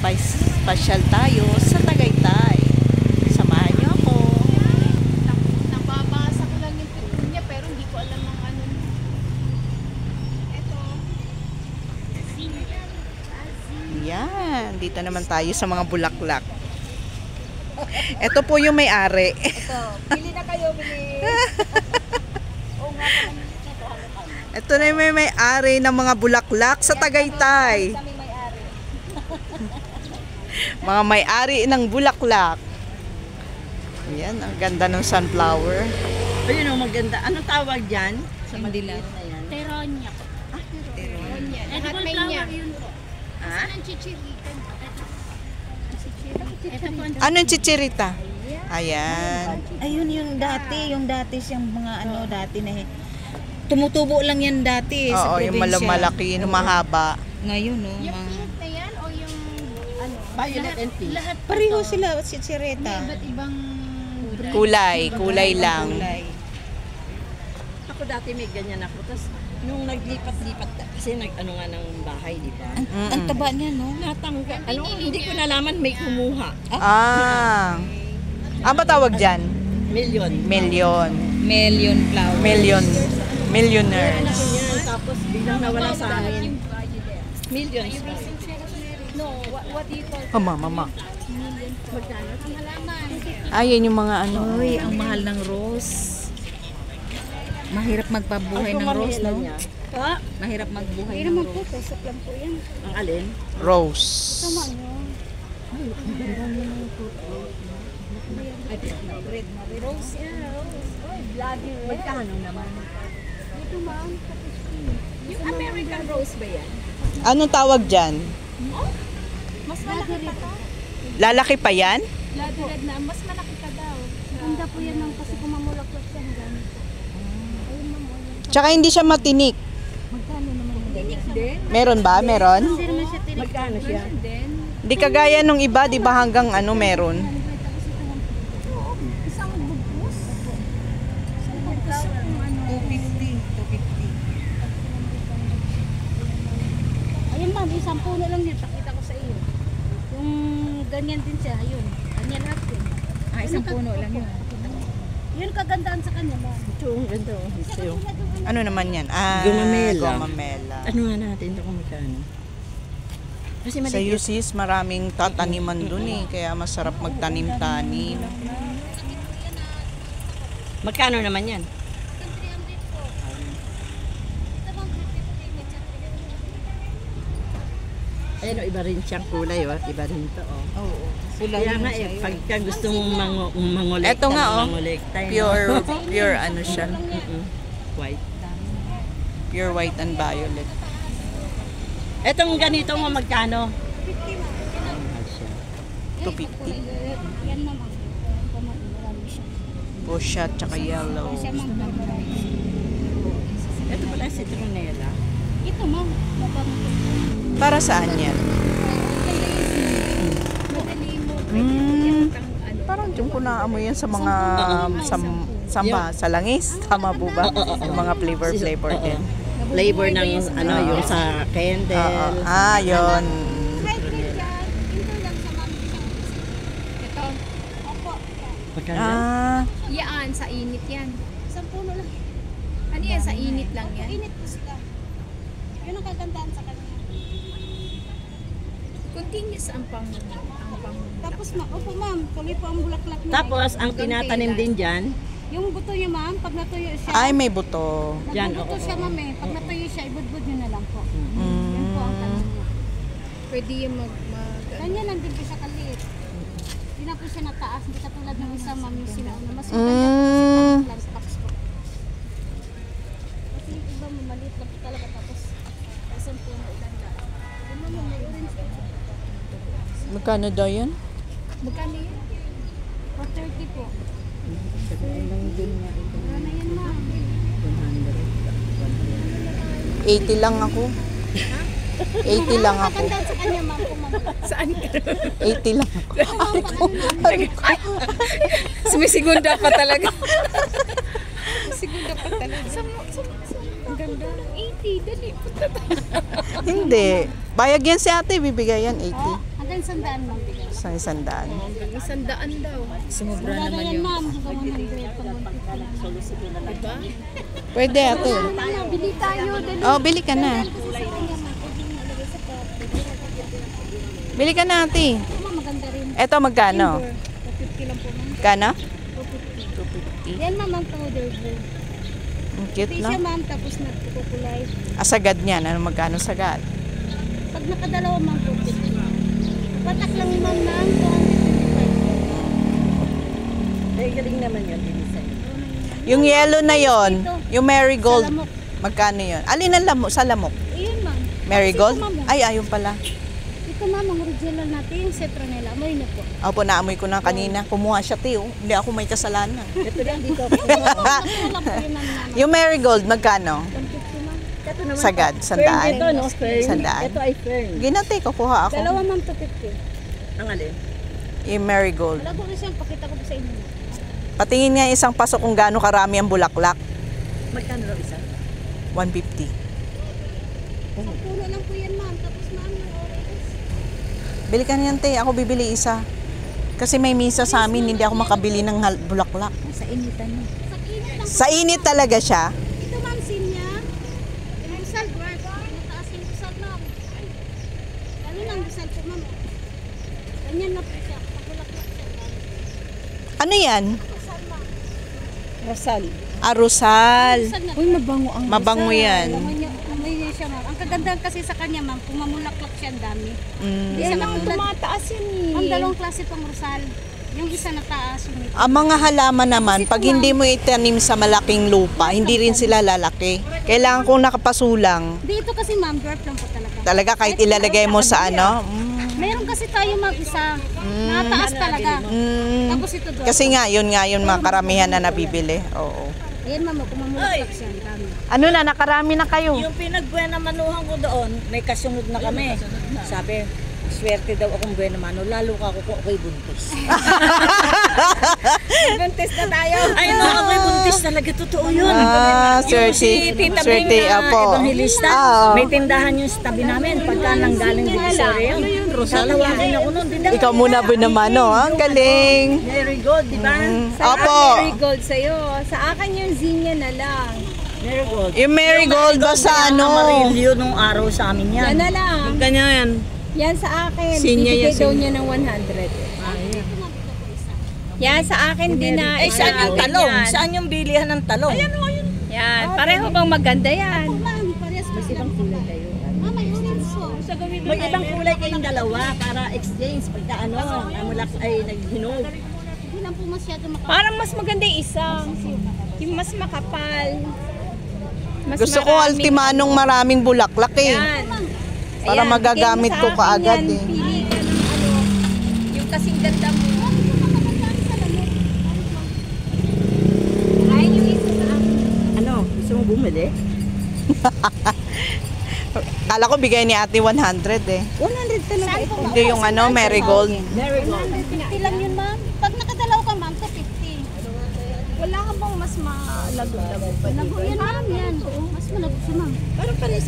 pasyal tayo sa Tagaytay. Samahan niyo ako. Nababasa ko lang yung picture niya pero hindi ko alam ang ano. Ito. Yan, dito naman tayo sa mga bulaklak. Ito po yung may-ari. Ito, bili na kayo, bili. Oo nga pala. Ito na yung may-ari ng mga bulaklak sa Tagaytay. Kami may-ari. Mga may-ari ng bulaklak. Yan, ang ganda ng sunflower. Ayun ang maganda. Anong tawag dyan? Sa Manila. na yan. Teronia po. Teronia. Lahat may niya. Ha? Ang chichirikan. Ito po. Anong chichirita? Ayan. Ayun yung dati siyang mga ano dati na tumutubo lang yan dati sa Oo, probinsya. yung malaki, yung mahaba. Ngayon no, Yung mga pink na yan o yung ano? Violet and pink. Lahat pareho ito. sila si May Chireta. iba't ibang brand. Kulay lang. Kulay. Ako dati may ganyan ako. Tapos nung naglipat-lipat, kasi nag-ano nga ng bahay, di ba? Ang taba niya no. Natangga. Ano, hindi ko nalaman may kumuha. Ano ba tawag dyan? Million. Million. Million flower. Millionaires. Ano yan? Tapos biglang nawala sa amin. Millions pa. No, what do you call Mama. magkano? Ang halaman. Ayan yung mga ano. Uy, ang mahal ng rose. Mahirap magpabuhay ng rose no. niya. Ha? Mahirap magbuhay Pero ng man po, rose. pesok lang po yan. Ang alin? Rose. Tama nyo. Rose yan, rose. Oy, bloody red. Magkano naman? Ito ma'am, yung American rose ba yan? Anong tawag dyan? Mas malaki pa to. Lalaki pa yan? Bloody red na, mas malaki pa daw. Ganda po yan ng kasi kung mamulaklak siya ng ganito. Ayun ma'am, ayun. Tsaka hindi siya matinik. Magkano naman yung tinik din? Meron ba? Meron? Hindi naman siya tinik. Magkano siya? Din. Di kagaya nung iba, di ba hanggang ano meron? Isang bugos. Isang bugos kung ano. 250. Ayun ma'am, isang puno lang yun. Pakita ko sa iyo. Yung ganyan din siya, ayun. Ganyan lahat yun. Isang puno lang yun. Yun kagandaan sa kanya ma'am. Ito, ang ganda. Ito. Ano naman yan? Gumamela. Gumamela. Ano nga natin ito kung magkano? Kasi Sa maliit. UCs, maraming tataniman dun eh. Kaya masarap magtanim-tanim. Magkano naman yan? Ayun, iba rin siyang kulay, oh. Iba rin to, oh. Oo. Kaya nga, pagka gusto mong mangolekta, Eto nga, oh. mangolekta, yun, Pure ano siya. white. Pure white and violet. Etong ganito mo magkano? 250. Yan ma'am. Marami siya. Fuchsia tsaka yellow. Siya ma'am. Ito pala si Tronella. Ito ma'am. Para saan yan? Madali mo. Parang yung ko naamoy yan sa mga samba, sa langis. Tama po ba? Yung mga flavor din. Flavor ng ano, yung sa candle. Yun. Hybrid yan. Ito lang sa ma'am. Ito. Opo. Magkano? Yan, sa init yan. Isang puno lang. Ano yan, sa init lang yan? Init po sila. Yun ang kagandaan sa kanya. Continuous ang pang. Tapos opo ma'am, tuloy po ang bulaklak niya. Tapos, ang tinatanim din dyan, Yung buto niya ma'am, pag natuyo siya. Ay, may buto. Yan, Nagbubuto oo. siya ma'am eh. Pag natuyo siya, ibudbud nyo na lang po. Yan po ang tanong niya. Pwede yung Kanya lang din po siya kaliit. Hindi na po siya nataas. Hindi katulad ng isa ma'am yung sinauna. Mas maganda po siya plant stocks po. Kasi yung iba maliit lang po talaga tapos isang puno ilan lang. Yung ma'am may orange po. Magkano daw yan? Magkano yun? 430 po. Ano yan ma'am? 80 lang ako. 80 lang ako. Maganda sa kanya ma'am kung mamulak. saan ka? 80 lang ako. Sumisigunda pa talaga. Segunda pa talaga. Ang ganda. 80, dali. Punta tayo. Hindi. Bayag yan si ate, bibigay yan 80. Ano Hanggang 100 ma'am. Sa 100. Sumubra Wala na naman yan yung... ma'am. Hanggang 100 pag 150 lang. Diba? Pwede ate. Ano, bili tayo. Dali. Oh, bili ka na. Kasi sa kanya ma'am. Pwede mo nalagay sa cup. Bili ka na ate. Ito ma'am, maganda rin. Eto magkano? 250 lang po ma'am. Kano? 250. Yan ma'am ang powder blue. Ang cute Ito siya no? ma'am, tapos nagkukulay. Sagad niyan. Ano magkano sagad? Pag nakadalawa ma'am, 250. Patak lang ma'am ng 225. Eh, galing naman yun, design. Yung yellow na yon, yung marigold. Sa lamok. Magkano yun? Alin ang lamok? Sa lamok? Ayun ma'am. Marigold? Ito, ma'am. Ay, ayun pala. Ito ma'am, ang original natin, yung citronella. Amoy na po. Opo, naamoy ko na kanina. Kumuha siya, Teo. Hindi ako may kasalanan. Ito lang dito. Wala po yun ma'am naman. Yung marigold, magkano? 150 ma'am. Ito naman. Sagad, Fern sandaan. ito, no? Fern. Sandaan. Ito ay fern. Ginate, kukuha ako. Dalawa ma'am, 250. Ang alin? Yung marigold. Wala ko rin siyang pakita ko po sa inyo. Patingin nga isang pasok kung gaano karami ang bulaklak. Magkano raw isa? 150. Sa puno lang po yan ma'am. Tapos ma'am, yung orange. Bili ka niyan, te. Ako bibili isa. Kasi may misa sa amin, hindi ako makabili ng bulaklak. Sa initan niya. Sa init lang. Sa init talaga siya. Ito ma'am, sinya. Yung busal, dwarf. Mataas yung busal ma'am. Ano lang busal po ma'am. Ganyan na po siya. Pagulaklak siya. Ano yan? Busal ma'am. Rosal. Arusal. Busal na. Uy, mabango ang Mabango yan. Amoy niya siya ma'am. Ang kaganda kasi sa kanya ma'am, kung mamulaklak siya ang dami. Hindi Mm. siya katulad. tumataas yan eh. Ang dalawang klase pang rosal. Yung isa na taas, yung may Ang mga halaman naman, pag hindi mo itanim sa malaking lupa, hindi rin sila lalaki. Kailangan kong nakapasulang. dito kasi ma'am, dwarf lang po talaga. Talaga kahit ilalagay mo sa ano. Meron kasi tayo mag-isa, nataas talaga. Tapos ito dwarf. Kasi nga, yun mga karamihan na nabibili. Oo. Ayan ma'am, kung mamulaklak siya, ang dami. Ano na, nakarami na kayo. Yung pinagbuena manuhan ko doon, may kasunod na kami. Sabi, swerte daw akong buena mano, lalo ka ako kung ako'y buntis. Buntis na tayo. Ay, no, ako'y buntis talaga, totoo yun. Swerte. Si Tita Bing Swerte, na apo. evangelista, Oo. may tindahan yung sa tabi namin. Pagka nang galing din sa yun, lalawagin ako nun. Ikaw muna ba naman, no? Ang galing. Very good, di ba? Opo. Marigold sa'yo. Sa akin yung zinnia na lang. Very good. Yung marigold ba sa ano? Amarillo nung araw sa amin yan. Yan na lang. Ganyan yan. Yan sa akin. Sinya yan, Bibigay daw sinya. niya ng 100. Yan sa akin din na. Eh, saan yung talong? Saan yung bilihan ng talong? Ayan o, yun. Yan. Pareho bang maganda yan? Ma'am, parehas mas ibang kulay kayo. Ma'am, may orange po. May ibang kulay kayong dalawa para exchange pagka ano, amulak ay naghinog. Hindi lang po masyado Parang mas maganda yung isa. Yung mas makapal. Mas Gusto ko maraming- ultimanong maraming bulaklak eh. Yan. Para Ayan, magagamit bigay mo ko sa kaagad akin yan. eh. Pili ka ng ano. Yung kasing ganda mo. Ay, yung isa sa akin. Ano, gusto mo bumili? Kala ko bigay ni ate 100 eh. 100 talaga ito. Hindi yung ano, marigold. Very good. 150 lang yun ma'am. Pag nakadalaw ka ma'am, 250. Wala ka bang mas malago-lago pa Lago yan ma'am, yan. Mas malago siya ma'am.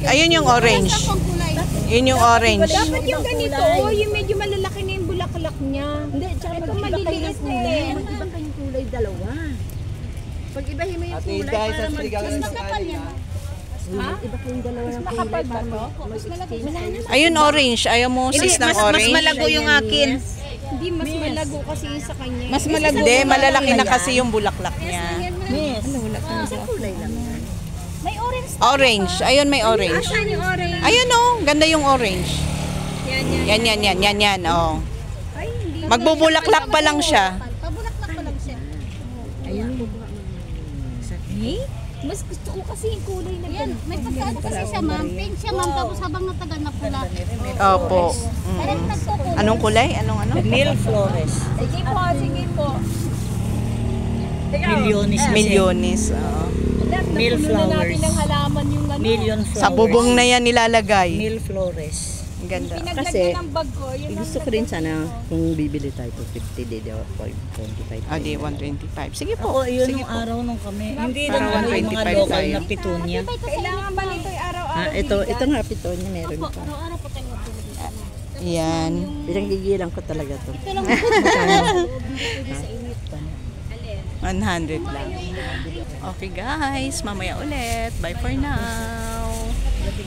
Ayun yung orange. Parehas lang pang kulay. Yun yung orange. Dapat yung ganito, yung medyo malalaki na yung bulaklak niya. Hindi, tsaka Ito mag-iba kayo ng maliliit kulay. eh. Mag-iba kayong kulay dalawa. Pag-ibahin mo yung kulay para mag-change. Mas kapal yan ma'am. Mag-iba kayong dalawa ng kulay para mag-exchange. Ayun orange. Ayaw mo sis ng orange? yung akin. Hindi, mas malago kasi yung sa kanya. Mas malago. Hindi, malalaki na kasi yung bulaklak niya. Miss, isang kulay lang yan. May orange. Orange. Ayun may orange. Saan yung orange? Ayun oh, ganda yung orange. Yan. Yan oh. Ay, hindi. Magbubulaklak pa lang siya. Pabulaklak pa lang siya. Mas gusto ko kasi yung kulay na Yan, may pagkaan kasi siya ma'am. Pink siya ma'am, tapos habang natagal na pula. Opo. Parang nagkukulay. Anong kulay? Anong ano? Neil Flores. Sige po. Milyones kasi. Milyones. Oo. Neil Napuno na natin Flowers. ng halaman yung ano. Million Flowers. Sa bubong na yan nilalagay. Neil Flores. Ang ganda. Pinaglagyan Kasi, ng bag ko. Yun ang Gusto ko rin sana kung bibili tayo po 50 day daw 25. Ah, di 125. Sige po. Ako, yun Sige yung po. araw nung kami. Hindi Parang lang ano, yung mga 125 local tayo. na pitunya. Kailangan ba nito yung araw-araw? Ah, ito nga pitunya meron Opo, pa. araw-araw po tayo matulog. Yan. Pinanggigilan ko talaga to. Ito lang po. Pwede sa init. 100 lang. Okay guys, mamaya ulit. Bye for now.